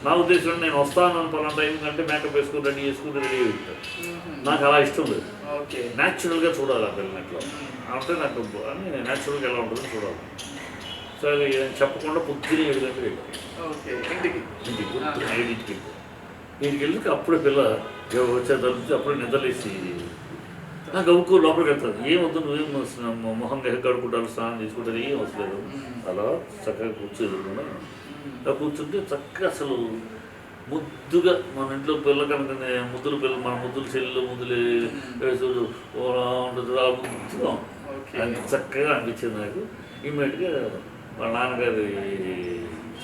నా ఉద్దేశం నేను వస్తాను పలానా టైం కంటే మేకప్ వేసుకుని రెడీ అయ్యి ఉంటాను. నాకు అలా ఇష్టం లేదు. న్యాచురల్గా చూడాలి ఆ పిల్లని ఎట్లా అంటే నాకు అని న్యాచురల్గా ఎలా ఉంటుందో చూడాలి. సరే చెప్పకుండా పొద్దున 7 గంటలకు వెళ్ళాను ఇంటికి. పొద్దున 7ంటికి ఇంటికి వెళ్ళి అప్పుడే పిల్ల వచ్చే తలుపుకి అప్పుడే నిద్రలేసి నాకు గౌకు లోపలికి వెళ్తాను. ఏం వద్దు నువ్వేం మొహం కడుక్కుంటారు, స్నానం చేసుకుంటారు, ఏం వస్తలేదు. అలా చక్కగా కూర్చోకుండా అలా కూర్చుంటే చక్కగా అసలు ముద్దుగా మన ఇంట్లో పిల్ల కనుక ముద్దులు పిల్ల మన ముద్దులు చెల్లెలు ముద్దులు వేసుడు ఉంటుంది. ఆ ముద్దుగా చక్కగా అనిపించింది నాకు. ఇమ్మీడియట్గా వాళ్ళ నాన్నగారు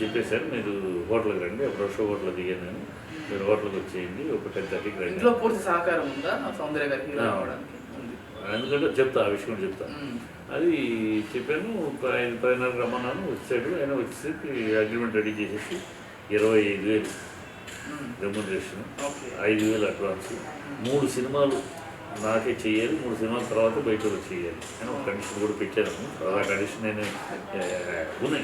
చెప్పేశారు, మీరు హోటల్కి రండి, అప్పుడు షో హోటల్లో దిగాను నేను, మీరు హోటల్కి వచ్చేయండి, ఒక 10:30కి రండి. ఇంట్లో పూర్తి సహకారం ఉందా సౌందర్య గారికి? ఎందుకంటే చెప్తా, ఆ విషయం చెప్తా. అది చెప్పాను. 10:30 రమ్మన్నాను. వచ్చాడు. ఆయన వచ్చేసి అగ్రిమెంట్ రెడీ చేసేసి 25,000 రెమ్యునరేషన్, 5,000 అడ్వాన్స్, 3 సినిమాలు నాకే చేయాలి, 3 సినిమాల తర్వాత బయట చేయాలి అని ఒక కండిషన్ కూడా పెట్టాను. ఆ కండిషన్ నేను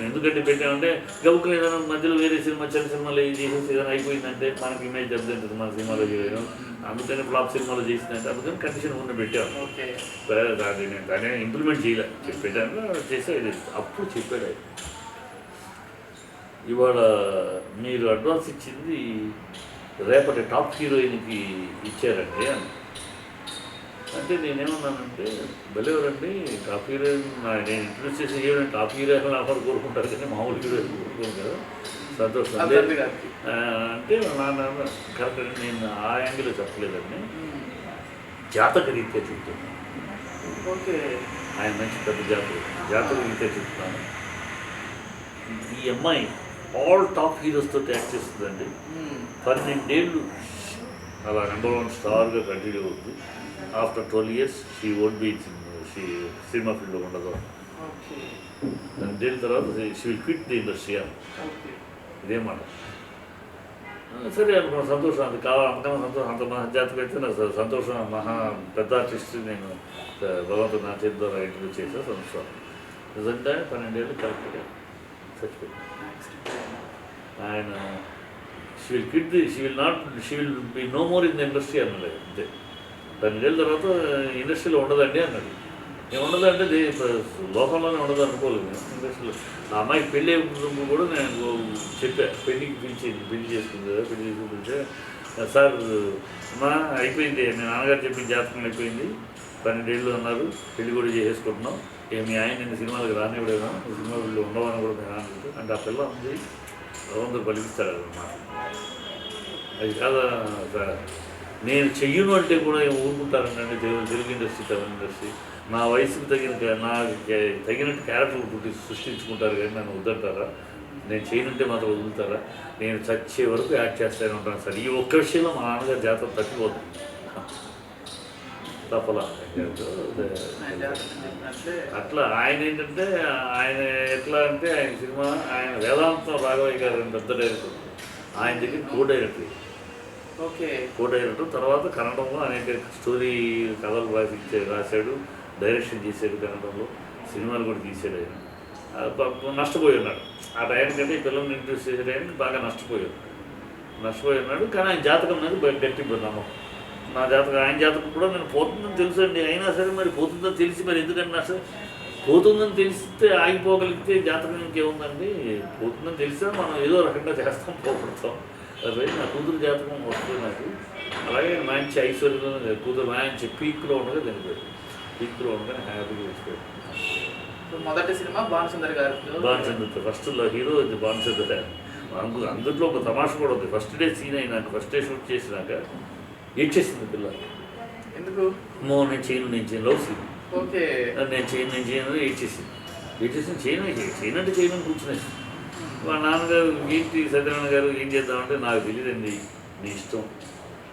ఎందుకంటే పెట్టానంటే గౌకులు ఏదైనా మధ్యలో వేరే సినిమా చిన్న సినిమాలు చేసేసి ఏదైనా అయిపోయిందంటే మనకి ఇమేజ్ దెబ్బతింటుంది మన సినిమాలో చేయడం. అందుకని ఫ్లాప్ సినిమాలో చేసిందంటే అందుకని కండిషన్ ఉన్న పెట్టాను. దాన్ని ఇంప్లిమెంట్ చేయలేదు, పెట్టాను చేసే. అప్పుడు చెప్పాడు, ఇవాళ మీరు అడ్వాన్స్ ఇచ్చింది రేపటి టాప్ హీరోయిన్కి ఇచ్చారండి అని. అంటే నేనేమన్నానంటే భలేవరండి, టాప్ హీరోయిన్ నేను ఇంట్రడ్యూస్ చేసిన హీరోయిన్ టాప్ హీరోయిన్ ఆఫర్ కోరుకుంటారు కానీ మామూలు హీరోయిన్ కోరుకోను కదా, సంతోషం అంటే నాన్న కరెక్ట్. నేను ఆ యాంగిల్లో చెప్పలేదండి, జాతక రీత్యా చెప్తున్నాను. ఆయన మంచి పెద్ద జాతక రీత్యా చెప్తున్నాను. ఈ అమ్మాయి ఆల్ టాప్ హీరోస్ తోటి యాక్ట్ చేస్తుందండి. 12 ఏళ్ళు అలా నెంబర్ 1 స్టార్గా కంటిన్యూ అవుతుంది. After 12 years she won't be cinema ఫీల్డ్లో ఉండదు. 12 ఏళ్ళ తర్వాత she will quit the industry అని ఇదేమాట. సరే అనుకున్న సంతోషం, అది కావాలి అంతకన్నా సంతోషం, అంత మహా జాతకు అయితే నాకు సంతోషం. మహా పెద్ద ఆర్టిస్ట్ నేను భగవంతుడు నా చేతి ద్వారా ఇంటర్వ్యూ చేసా. సంతోషం నిజంగా 12 ఏళ్ళు కరెక్ట్గా చచ్చిపోయింది. ఆయన she will be no more in the industry అన్నది. అంతే, 12 ఏళ్ళ తర్వాత ఇండస్ట్రీలో ఉండదండి అన్నది. నేను ఉండదంటే లోకంలోనే ఉండదు అనుకోలేదు నేను ఇండస్ట్రీలో. ఆ అమ్మాయికి పెళ్ళి కూడా నేను చెప్పా, పెళ్ళికి పెళ్లి చేసుకుంది కదా, పెళ్లి చేసుకుంటే సార్ అమ్మా అయిపోయింది, మీ నాన్నగారు చెప్పిన జాతకం అయిపోయింది, 12 ఏళ్ళు అన్నారు, పెళ్లి కూడా చేసేసుకుంటున్నాం, ఇక మీ ఆయన నిన్న సినిమాలకు రానివ్వడేమో, సినిమా వీళ్ళు ఉండవని కూడా నేను అనుకుంటే అంటే ఆ పిల్ల ఉంది భగవంతుడు పలికిస్తాడు అన్నమాట. అది కాదా సార్, నేను చెయ్యను అంటే కూడా ఊరుకుంటారంటే తెలుగు ఇండస్ట్రీ, తమిళ ఇండస్ట్రీ నా వయసుకు నాకు తగినట్టు క్యారెక్టర్లు సృష్టించుకుంటారు కానీ నన్ను వద్దంటారా? నేను చేయనుంటే మాత్రం వదులుతారా? నేను చచ్చే వరకు యాక్ట్ చేస్తానే ఉంటాను సార్. ఈ ఒక్క విషయంలో మా నాన్నగారు జాతర తప్పిపోతుంది, తప్పలా. అట్లా ఆయన ఏంటంటే ఆయన ఎట్లా అంటే ఆయన సినిమా ఆయన వేదాంతం రాఘవయ్య గారు పెద్ద డైరెక్టర్, ఆయన దగ్గర కో డైరెక్టర్. తర్వాత కన్నడంలో అనేక స్టోరీ కథలు రాశాడు, డైరెక్షన్ చేశాడు, కన్నడంలో సినిమాలు కూడా తీసాడు. ఆయన నష్టపోయి ఉన్నాడు ఆ టైం కంటే ఈ పిల్లల్ని ఇంట్రడ్యూస్ చేసే టైంకి బాగా నష్టపోయి ఉన్నాడు. కానీ ఆయన జాతకం అనేది గట్టి నమ్మకం. నా జాతకం ఆయన జాతకం కూడా నేను పోతుందని తెలుసు అండి, అయినా సరే మరి పోతుందని తెలిసి మరి ఎందుకంటే అసలు పోతుందని తెలిస్తే ఆగిపోగలిగితే జాతకం ఇంకేముందండి, పోతుందని తెలిసినా మనం ఏదో రకంగా చేస్తాం, పోగొడతాం. అది నా కూతురు జాతకం వస్తుంది నాకు. అలాగే మంచి ఐశ్వర్యంలో కూతురు మంచి పీక్లో ఉండగా చనిపోయాడు, పీక్లో ఉండగానే హ్యాపీగా వచ్చిపోయాడు. మొదటి సినిమా భానుచంద్ర గారు, ఫస్ట్లో హీరో భానుచంద్ర. అందులో ఒక తమాష కూడా ఉంది. ఫస్ట్ డే సీన్ అయినాక, ఫస్ట్ డే షూట్ చేసినాక ఏడ్చేసింది పిల్ల. ఎందుకు? నేను చేయను లవ్ సీన్, నేను చేయను ఏడ్చేసింది. చేయనంటే చేయను కూర్చునేసి. మా నాన్నగారు ఏంటి సత్యనారాయణ గారు ఏం చేద్దామంటే నాకు తెలియదండి, నీ ఇష్టం,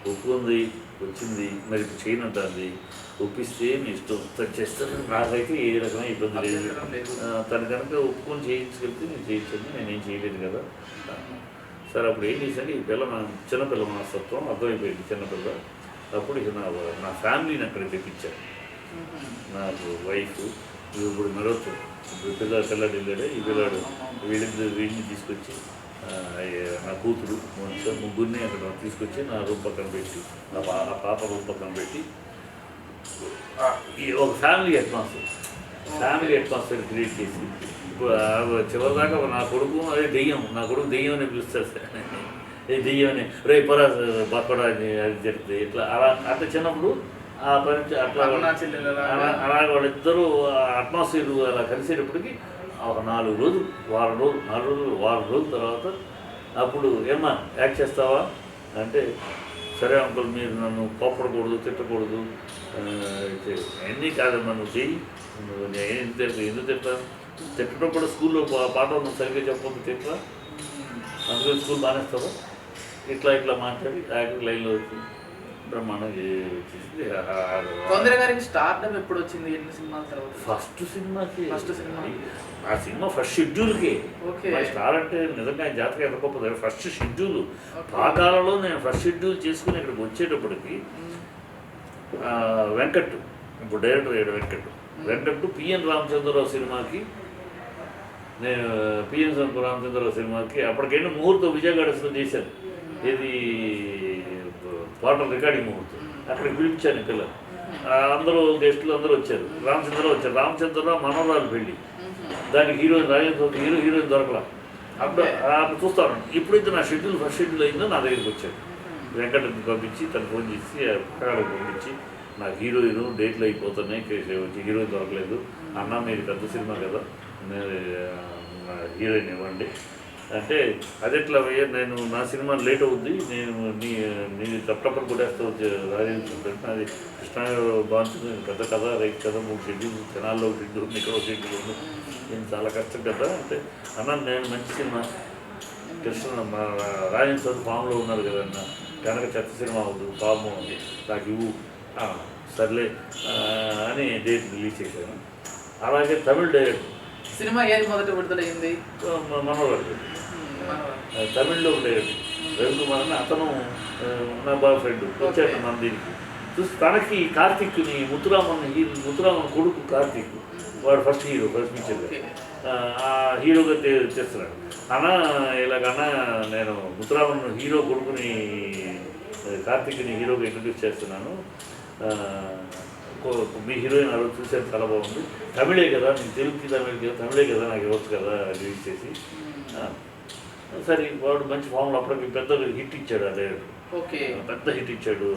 ఒప్పుకుంది వచ్చింది, మరి ఇప్పుడు చేయనంటుంది, ఒప్పిస్తే మీ ఇష్టం, తను చేస్తాను, నాకైతే ఏ రకమైన ఇబ్బంది లేదు. తను కనుక ఒప్పుకొని చేయించగలిగితే నేను చేయించండి, నేనేం చేయలేదు కదా. సరే అప్పుడు ఏం చేశాను, ఈ పిల్ల చిన్నపిల్ల మనస్తత్వం అర్థమైపోయింది, చిన్నపిల్ల. అప్పుడు ఇక నా ఫ్యామిలీని అక్కడికి తెప్పించాను, నాకు వైఫ్, ఇప్పుడు మరొక పిల్లడు వెళ్ళాడే, ఈ పిల్లాడు వీళ్ళని తీసుకొచ్చి నా కూతురు ముగ్గురిని అక్కడ తీసుకొచ్చి నా రూమ్ పక్కన పెట్టి ఆ పాప రూమ్ పక్కన పెట్టి ఒక ఫ్యామిలీ అట్మాస్ఫియర్ క్రియేట్ చేసి చివరిదాకా నా కొడుకు అదే దెయ్యం, నా కొడుకు దెయ్యం అని పిలుస్తారు సార్. దెయ్యం అని రేపరా బక్కడా అని అది చెప్తే ఇట్లా అలా అట్లా చిన్నప్పుడు ఆ పని అట్లా అలాగే వాళ్ళిద్దరూ అట్మాస్ఫియర్ అలా కలిసేటప్పటికి ఒక 4 రోజులు వారం రోజుల తర్వాత అప్పుడు ఏమ్మా యాక్ట్ చేస్తావా అంటే సరే అంకుల్ మీరు నన్ను కోపడకూడదు తిట్టకూడదు అన్నీ కాదమ్మా నువ్వు చెయ్యి ఎందుకు తిట్టాను తిట్టడం కూడా స్కూల్లో పాఠం సరిగ్గా చెప్పకపోతే తిట్టా అందుకని స్కూల్ మానేస్తావా ఇట్లా మాట్లాడి యాక్టింగ్ లైన్లో వచ్చి బ్రహ్మాండం చేసింది. గారికి స్టార్డమ్ ఎప్పుడు వచ్చింది? ఎన్ని సినిమాల తర్వాత? ఫస్ట్ సినిమా ఆ సినిమా ఫస్ట్ షెడ్యూల్కి స్టార్ అంటే నిజంగా జాతక ఎంత గొప్పది. ఫస్ట్ షెడ్యూల్ పాకాలలో నేను ఫస్ట్ షెడ్యూల్ చేసుకుని ఇక్కడికి వచ్చేటప్పటికి వెంకట్ ఇప్పుడు డైరెక్టర్ అయ్యాడు వెంకట్ పిఎన్ రామచంద్రరావు సినిమాకి నేను పిఎన్ రామచంద్రరావు సినిమాకి అప్పటికైనా ముహూర్తం విజయగాడస్లో చేశాను. ఇది పాటలు రికార్డింగ్ ముహూర్తం అక్కడికి పిలిపించాను పిల్లలు అందరూ గెస్టులు అందరూ వచ్చారు. రామచంద్రరావు మనోరాలు పెళ్ళి దానికి హీరోయిన్ దొరకలా. అప్పుడు చూస్తాను ఎప్పుడైతే నా ఫస్ట్ షెడ్యూల్ అయిందో నా దగ్గరికి వచ్చాడు వెంకటని పంపించి తను ఫోన్ చేసి అక్కడికి పంపించి నాకు హీరోయిన్ డేట్లు అయిపోతున్నాయి హీరోయిన్ దొరకలేదు అన్న మీరు పెద్ద సినిమా కదా హీరోయిన్ ఇవ్వండి అంటే అదెట్లా నేను నా సినిమా లేట్ అవుద్ది నేను తప్పప్పుడు కొట్టేస్తావు రాజేంద్ర అది కృష్ణ బాగుంటుంది పెద్ద కథ రైట్ కదా 3 షెడ్యూల్ జనాల్లో షెడ్యూల్ ఇక్కడ షెడ్యూల్ ఉంది నేను చాలా కష్టం కదా అంటే అన్న నేను మంచి సినిమా కృష్ణ మా రాజేంద్ర ఫామ్లో ఉన్నారు కదన్న కనుక చెత్త సినిమా అవుతుంది ఫామ్ ఉంది నాకు ఇవ్వు సర్లే అని డేట్ రిలీజ్ చేశాను. అలాగే తమిళ్ డైరెక్టర్ సినిమా ఏది మొదట విడుదలైంది? మనోహర్ తమిళ్లో డైరెక్టర్ రవికుమార్ అని అతను నా బాయ్ ఫ్రెండ్ వచ్చాడు మన దీనికి చూసి తనకి కార్తిక్ని ముత్తురామన్ కొడుకు కార్తిక్ వాడు ఫస్ట్ పిక్చర్ ఆ హీరోగా చేస్తున్నాడు. అన్న ఇలాగన్నా నేను ముత్తురామన్ హీరో కొడుకుని కార్తిక్ని హీరోగా ఇంట్రడ్యూస్ చేస్తున్నాను మీ హీరోయిన్ ఆ రోజు చూసాను చాలా బాగుంది తమిళే కదా నేను తెలుగుకి తమిళే కదా నాకు ఇవ్వచ్చు కదా రిలీజ్ చేసి సరే వాడు మంచి ఫామ్లో అప్పటికి పెద్ద హిట్ ఇచ్చాడు అదే పెద్ద హిట్ ఇచ్చాడు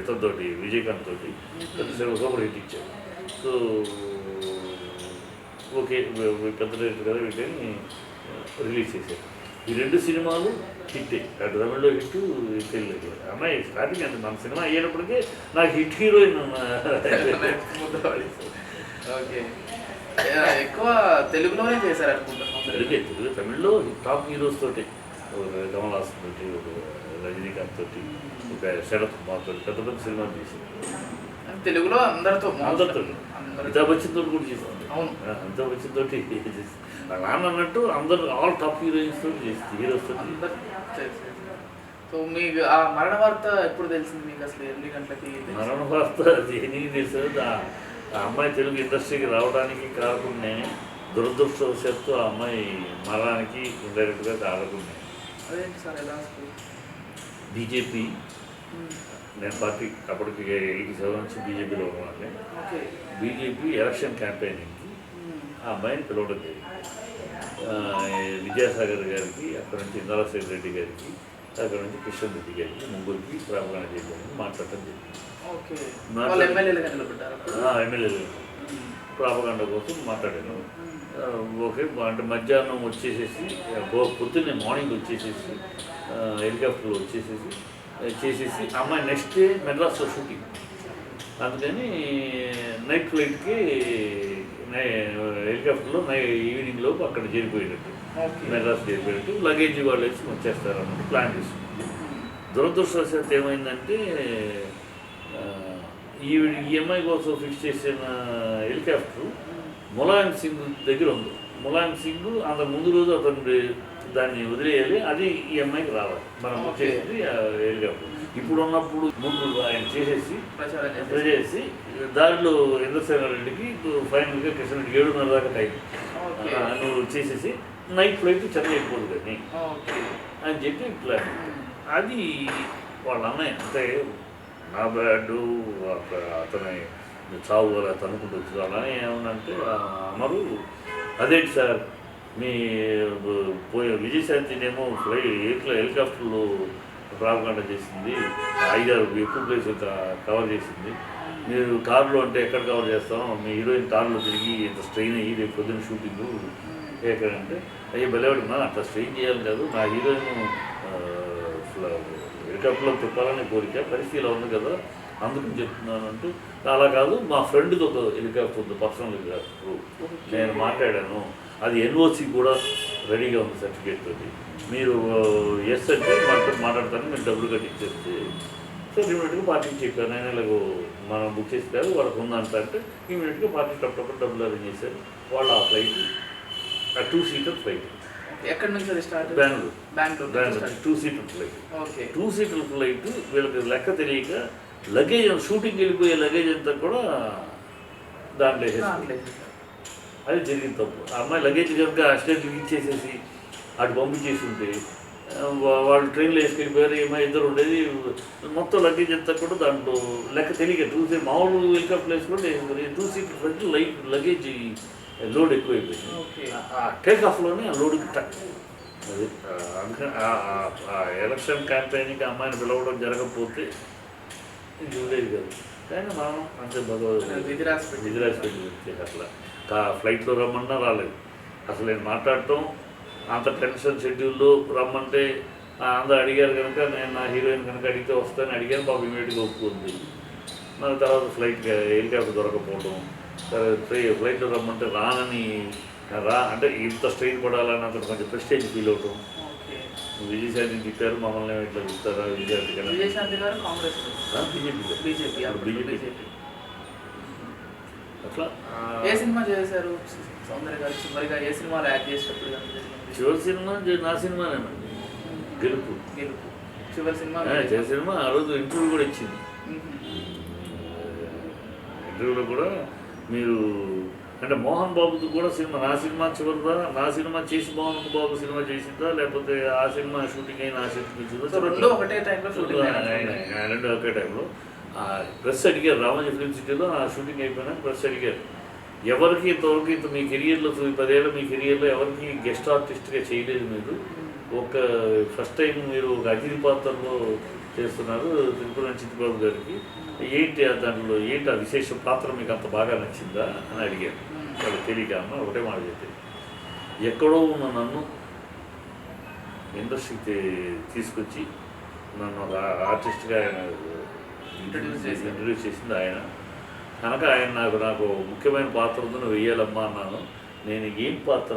ఇతనితోటి విజయకాంత్ తోటి పెద్ద సూపర్ హిట్ ఇచ్చాడు. సో ఓకే పెద్ద డైరెక్టర్ కదా వీటిని రిలీజ్ చేశాడు. ఈ 2 సినిమాలు హిట్టే అటు తమిళ్లో హిట్ తెలుగు అమ్మాయి స్టార్టింగ్ అంటే మన సినిమా అయ్యేటప్పటికే నాకు హిట్ హీరోయిన్ ఎక్కువ తెలుగులోనే చేశారు అనుకుంటా. తమిళ్లో టాప్ హీరోస్ తోటి కమల్ హాసన్ తోటి రజనీకాంత్ తోటి ఒక శరత్ కుమార్ తోటి పెద్ద సినిమాలు చేసింది. తెలుగులో అందరితో అమితాబ్ బచ్చన్ తోటి కూడా చేసింది. అవును అమితాబ్ బచ్చన్ తోటి నా నాన్న అన్నట్టు అందరు ఆల్ టాప్ హీరోయిన్స్ తోటి చేసింది హీరోస్ తోటి. సో మీకు ఆ మరణ వార్త ఎప్పుడు తెలిసింది మీకు? అసలు ఎన్ని గంటలకి మరణ వార్త దేనికి తెలుసు? ఆ అమ్మాయి తెలుగు ఇండస్ట్రీకి రావడానికి కాకుండా దురదృష్టవశాత్తు ఆ అమ్మాయి మరణానికి ఇండైరెక్ట్గా కారకుండా అదేంటి సార్ ఎలా? బీజేపీ నేను పార్టీ అప్పటికి 87 నుంచి బీజేపీలో ఉన్నాను. బీజేపీ ఎలక్షన్ క్యాంపెయినింగ్కి ఆ అమ్మాయిని పిలవడం జరిగింది. విద్యాసాగర్ గారికి అక్కడ నుంచి ఇంద్రసేన్ రెడ్డి గారికి అక్కడ నుంచి కిషన్ రెడ్డి గారికి ముగ్గురికి ప్రాపగాండ చేయడానికి మాట్లాడటం జరిగింది. ఎమ్మెల్యేలు ప్రాపగాండ కోసం మాట్లాడాను. ఓకే అంటే మధ్యాహ్నం వచ్చేసేసి పొద్దున్నే మార్నింగ్ వచ్చేసేసి హెలికాప్టర్లో చేసేసి అమ్మాయి నెక్స్ట్ డే మెడ్రాస్లో షూటింగ్ అందుకని నైట్ ఫ్లైట్కి హెలికాప్టర్లో ఈవినింగ్లోపు అక్కడ చేరిపోయేటట్టు మెడ్రాస్ చేరిపోయేటట్టు లగేజ్ వాళ్ళు వేసి వచ్చేస్తారు అన్నట్టు ప్లాన్ చేసుకుంటాం. దురదృష్టవశాత్తు ఏమైందంటే ఈఎంఐ కోసం ఫిక్స్ చేసిన హెలికాప్టర్ ములాయం సింగ్ దగ్గర ఉంది. ములాయం సింగ్ అంత ముందు రోజు అతను దాన్ని వదిలేయాలి, అది ఈఎంఐకి రావాలి మనం వచ్చేసి హెలికాప్టర్. ఇప్పుడు ఉన్నప్పుడు ముందు ఆయన చేసేసి దారిలో ఇంద్రసేన రెడ్డికి ఫైనల్గా కిషన్ రెడ్డి 7:30 దాకా టైం ఓకే. నువ్వు చేసేసి నైట్ ఫ్లైట్ చెన్నై వెళ్ళిపోదు కానీ ఓకే. అని చెప్పి ప్లాన్. అది వాళ్ళ అన్నయ్య అంటే నా బ్యాడ్ అతని చావు అలా తనుకుంటూ వచ్చింది. అలానే ఏమన్నంటే అన్నారు, అదేంటి సార్ మీ పోయే విజయశాంతినేమో హెలికాప్టర్లో ప్రాపకాండ చేసింది, 5-6 ఎక్కువ ప్లేస్ కవర్ చేసింది, మీరు కారులో అంటే ఎక్కడ కవర్ చేస్తాం, మీ హీరోయిన్ కారులో తిరిగి ఇంత స్ట్రెయిన్ అయ్యి రేపు పొద్దున్న షూటింగు ఎక్కడంటే అయ్యో బలేవాడున్నా అట్లా స్ట్రెయిన్ చేయాలి కాదు, నా హీరోయిన్ హెలికాప్టర్లో తిప్పాలని కోరిక, పరిస్థితిలో ఉంది కదా అందుకని చెప్తున్నాను అంటే, అలా కాదు మా ఫ్రెండ్కి ఒక హెలికాప్టర్ ఉంది, పర్సనల్ హెలికాప్టర్, నేను మాట్లాడాను, అది ఎన్ఓసి కూడా రెడీగా ఉంది సర్టిఫికేట్ తోటి, మీరు ఎస్ అంటే మాట్లాడతాను, మీరు డబ్బులు కట్టి ఇచ్చేస్తే సో ఇమీడియట్గా పార్టీకి చెప్పాను. నేను ఇలాగ మనం బుక్ చేస్తారు వాళ్ళకు ఉందంట అంటే ఇమీడియట్గా పార్టీ టప్పుడు డబ్బులు అరేంజ్ చేశారు. వాళ్ళు ఆ ఫ్లైట్ 2 సీటర్ ఫ్లైట్. ఎక్కడి నుంచి అది start? Bengaluru 2 seater flight. Okay. 2 seater flight వీళ్ళకి లెక్క తెలియక లగేజ్ షూటింగ్కి వెళ్ళిపోయే లగేజ్ అంతా కూడా దాంట్లో వేసేసి అది జరిగింది తప్పు. ఆ అమ్మాయి లగేజ్ కనుక అసిస్టెంట్కి ఇచ్చేసేసి అటు పంపించేసి ఉంటే వాళ్ళు ట్రైన్లో వేసుకెళ్ళిపోయారు, ఏమో ఇద్దరు ఉండేది, మొత్తం లగేజ్ అంతా కూడా దాంట్లో లెక్క తెలియక 2 సీట్ మామూలు హెలికాప్టర్ వేసుకుంటే 2 సీట్ ఫ్లైట్ లగేజ్ లోడ్ ఎక్కువైపోయింది. ఆ టేక్ ఆఫ్లోనే ఆ లోడ్కి అది అందుకని ఆ ఎలక్షన్ క్యాంపెయిన్కి అమ్మాయిని పిలవడం జరగకపోతే ఇది ఉండేది కాదు. కానీ మనం అంతే విధిరాసి పెట్టి అట్లా ఫ్లైట్లో రమ్మన్నా రాలేదు. అసలు నేను మాట్లాడటం అంత టెన్షన్ షెడ్యూల్లో రమ్మంటే అందరూ అడిగారు కనుక నేను నా హీరోయిన్ కనుక అడిగితే వస్తానని అడిగాను. బాబు ఇమీడియట్గా ఒప్పుకుంది. మన తర్వాత హెలికాప్టర్ దొరకపోవడం, ఫ్లైట్లో రమ్మంటే రానని అంటే ఇంత స్ట్రెయిన్ పడాలని అతను కొంచెం ప్రెస్టేజ్ ఫీల్ అవటం. విజయశాంతిని తిట్టారు, మమ్మల్ని ఇట్లా తిట్టారా విజయశాంతి గారు కాంగ్రెస్ బీజేపీ అట్లా. ఏ సినిమా చేశారు సౌందర్య గారు చివరిగా? ఏ సినిమాలో యాక్ట్ చేసేటప్పుడు? చివరి సినిమా నా సినిమానేనండి, గెలుపు. చివరి సినిమా సినిమా ఆ రోజు ఇంటర్వ్యూ కూడా ఇచ్చింది. ఇంటర్వ్యూలో కూడా మీరు అంటే మోహన్ బాబుది కూడా సినిమా, నా సినిమా చివరిదా, నా సినిమా చేసి మోహన్ బాబు సినిమా చేసిందా లేకపోతే ఆ సినిమా షూటింగ్ అయిన ఆ సినిమా చేసిందా? రెండు ఒకే టైంలో ప్రెస్ అడిగారు. రామోజీ ఫిల్మ్ సిటీలో ఆ షూటింగ్ అయిపోయినా ప్రెస్ అడిగారు, ఎవరికి ఇంతవరకు ఇంత మీ కెరియర్లో 10 ఏళ్ళ మీ కెరియర్లో ఎవరికి గెస్ట్ ఆర్టిస్ట్గా చేయలేదు మీరు, ఒక ఫస్ట్ టైం మీరు ఒక అతిథి పాత్రలో చేస్తున్నారు తిరుపతి చిట్టిబాబు గారికి, ఏంటి దాంట్లో ఏంటి ఆ విశేష పాత్ర మీకు అంత బాగా నచ్చిందా అని అడిగారు. వాళ్ళు తెలియక అన్న ఒకటే మాట చెప్పి, ఎక్కడో ఉన్న నన్ను ఇండస్ట్రీకి తీసుకొచ్చి నన్ను ఒక ఆర్టిస్ట్గా ఆయన ఇంట్రడ్యూస్ చేసింది ఆయన కనుక ఆయన నాకు ముఖ్యమైన పాత్ర ఉంది, నువ్వు వెయ్యాలమ్మా అన్నాను. నేను ఏం పాత్ర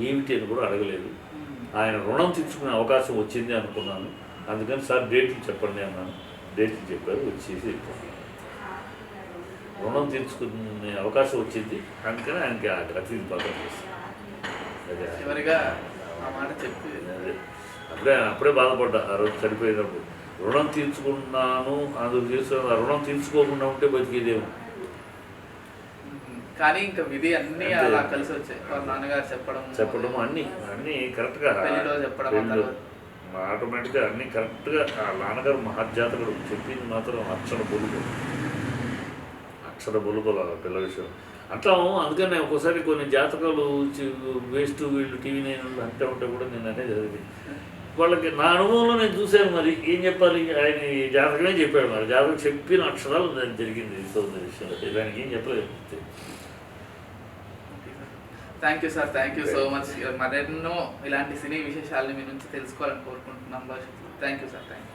ఏమిటి అని కూడా అడగలేదు. ఆయన రుణం తీర్చుకునే అవకాశం వచ్చింది అనుకున్నాను. అందుకని సార్ డేట్లు చెప్పండి అన్నాను. డేట్లు చెప్పారు, వచ్చేసి రుణం తీర్చుకునే అవకాశం వచ్చింది. అందుకని ఆయనకి అతిథి పాత్ర చేస్తాను. అప్పుడే బాధపడ్డా ఆ రోజు చనిపోయినప్పుడు. రుణం తీర్చుకున్నాను అందుకు తీసుకున్నా, రుణం తీర్చుకోకుండా ఉంటే బతికేదేమో. కానీ ఇంకా విధి అన్నీ అలా కలిసి వచ్చాయి. వాళ్ళ నాన్నగారు చెప్పడం అన్నీ కరెక్ట్గా చెప్పడం ఆటోమేటిక్గా అన్నీ కరెక్ట్గా. ఆ నాన్నగారు మహర్జాతకుడు, చెప్పింది మాత్రం అక్షర బొలుపల పిల్ల విషయం అంటాము. అందుకని ఒక్కోసారి కొన్ని జాతకాలు వేస్ట్ వీళ్ళు టీవీ 9 అంటే ఉంటే కూడా నేను అనేది చదివి వాళ్ళకి నా అనుభవంలో నేను చూశాను. మరి ఏం చెప్పాలి, ఆయన జాతకమే చెప్పాడు. మరి జాతకం చెప్పిన అక్షరాలు దానికి జరిగింది. సౌందర్య విషయంలో దానికి ఏం చెప్పలేదు. Thank you sir, thank you so much. మరెన్నో ఇలాంటి సినీ విశేషాలని మీ నుంచి తెలుసుకోవాలని కోరుకుంటున్నాం భవిష్యత్తులో. Thank you sir, thank you.